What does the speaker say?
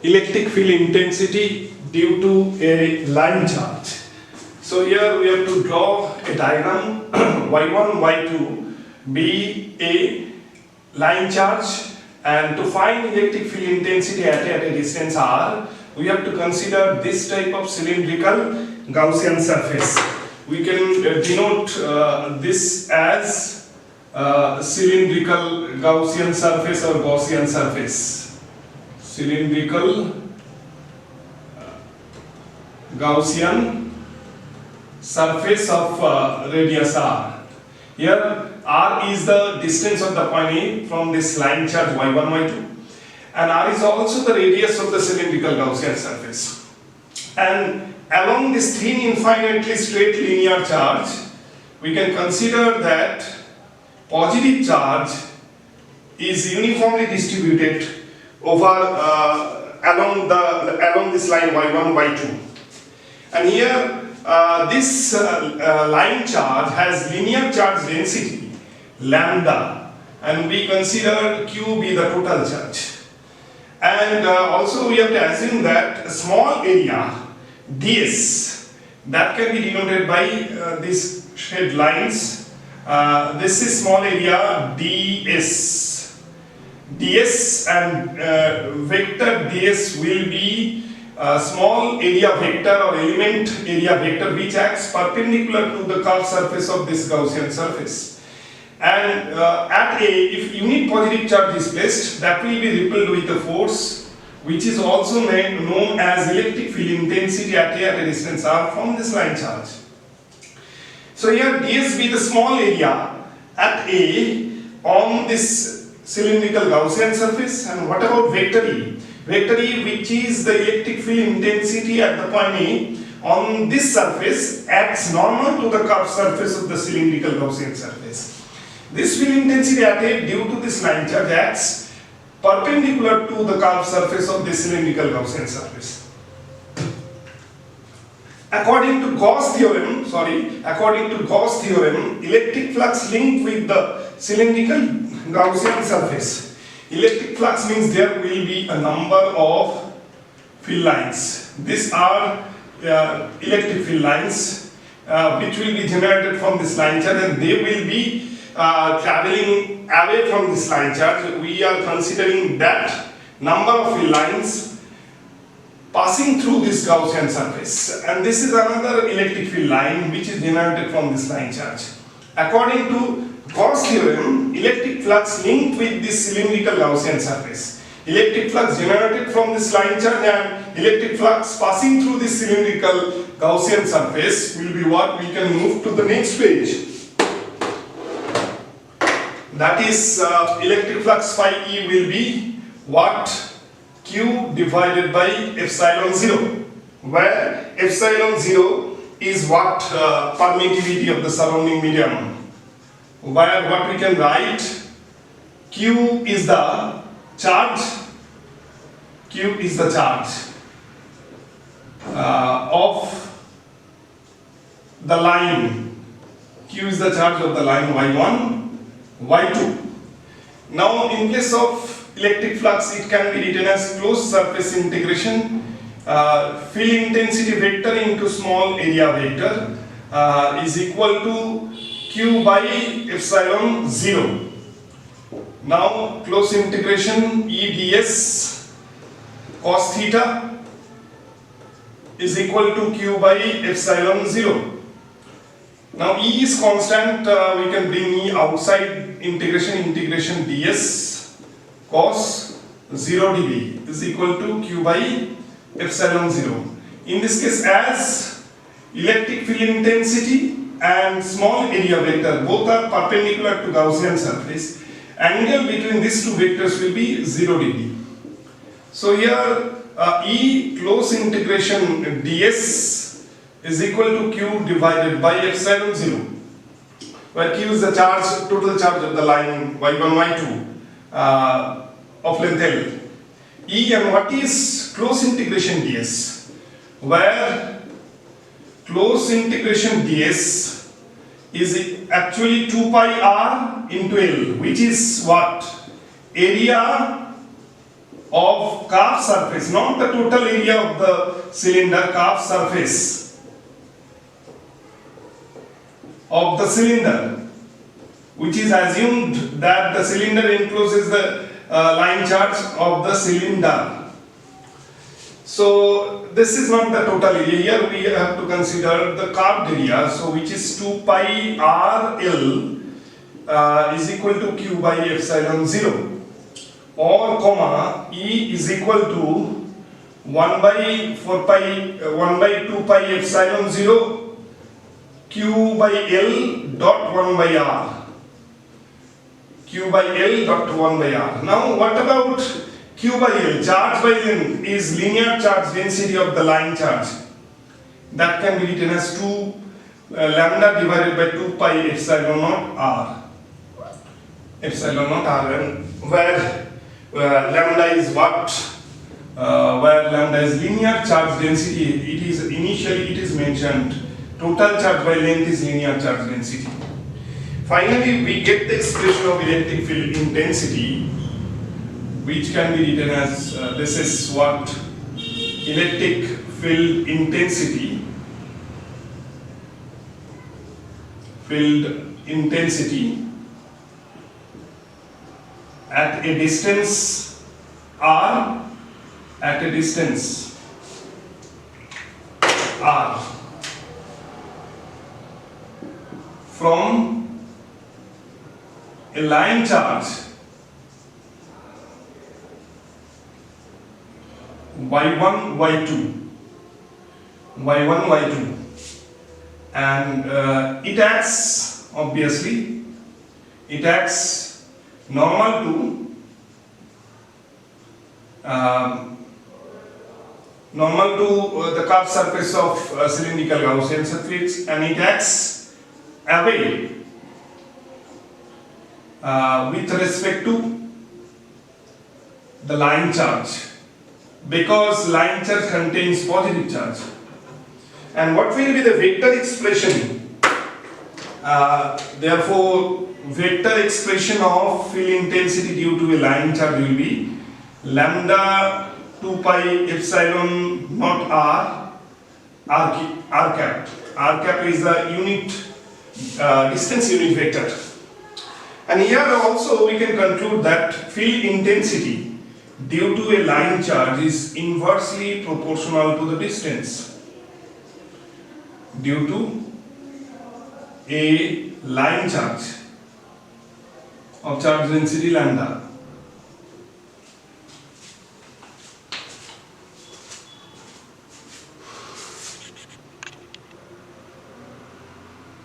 electric field intensity due to a line charge. So here we have to draw a diagram y1, y2 be a line charge, and to find electric field intensity at a distance r, we have to consider this type of cylindrical Gaussian surface. We can denote this as cylindrical Gaussian surface or Gaussian surface. Cylindrical Gaussian surface of radius r. Here r is the distance of the point A from this line charge y1, y2, and r is also the radius of the cylindrical Gaussian surface. And along this thin infinitely straight linear charge, we can consider that positive charge is uniformly distributed over along this line y1, y2. And here this line charge has linear charge density lambda, and we consider Q be the total charge. And also we have to assume that a small area ds, that can be denoted by these shaded lines. This is small area ds. ds and vector ds will be small area vector or element area vector which acts perpendicular to the curved surface of this Gaussian surface. And at A, if unit positive charge is placed, that will be repelled with a force which is also known as electric field intensity at a distance r from this line charge. So here ds be the small area at A on this cylindrical Gaussian surface. And what about vector E? Vector E, which is the electric field intensity at the point A on this surface, acts normal to the curved surface of the cylindrical Gaussian surface. This field intensity at A due to this line charge acts perpendicular to the curved surface of the cylindrical Gaussian surface. According to Gauss theorem, electric flux linked with the cylindrical Gaussian surface. Electric flux means there will be a number of field lines. These are electric field lines which will be generated from this line charge, and they will be traveling away from this line charge. We are considering that number of field lines passing through this Gaussian surface, and this is another electric field line which is generated from this line charge. According to Gauss theorem, electric flux linked with this cylindrical Gaussian surface. Electric flux generated from this line charge and electric flux passing through this cylindrical Gaussian surface will be what we can move to the next page. That is electric flux phi E will be what? Q divided by epsilon 0, where epsilon 0 is what? Permittivity of the surrounding medium. Where what we can write, Q is the charge, Q is the charge of the line, Q is the charge of the line y1, y2. Now in case of electric flux, it can be written as closed surface integration field intensity vector into small area vector is equal to Q by epsilon 0. Now close integration E ds cos theta is equal to Q by epsilon 0. Now E is constant, we can bring E outside integration ds cos 0 dB is equal to Q by epsilon 0. In this case, as electric field intensity and small area vector both are perpendicular to Gaussian surface, angle between these two vectors will be 0 dB. So here E close integration ds is equal to Q divided by epsilon 0, where Q is the charge, total charge of the line y1, y2 of length L. E, and what is close integration ds? Where close integration ds is actually 2 pi r into L, which is what? Area of curved surface, not the total area of the cylinder, curved surface of the cylinder, which is assumed that the cylinder encloses the line charge of the cylinder. So this is not the total area. Here we have to consider the curved area, so which is 2 pi r L is equal to Q by epsilon 0, or comma E is equal to 1 by 2 pi epsilon 0 Q by L dot 1 by R. Q by L dot 1 by R. Now what about Q by L? Charge by length is linear charge density of the line charge. That can be written as 2 lambda divided by 2 pi epsilon naught R. Epsilon naught R, and where lambda is what? Where lambda is linear charge density. It is initially it is mentioned total charge by length is linear charge density. Finally, we get the expression of electric field intensity, which can be written as this is what electric field intensity at a distance r, at a distance r from a line charge y1 y2, and it acts, obviously it acts normal to the curved surface of cylindrical Gaussian circuits, and it acts away with respect to the line charge, because line charge contains positive charge. And what will be the vector expression? Therefore, vector expression of field intensity due to a line charge will be lambda 2 pi epsilon naught r cap. R cap is the unit distance unit vector. And here also we can conclude that field intensity due to a line charge is inversely proportional to the distance due to a line charge of charge density lambda.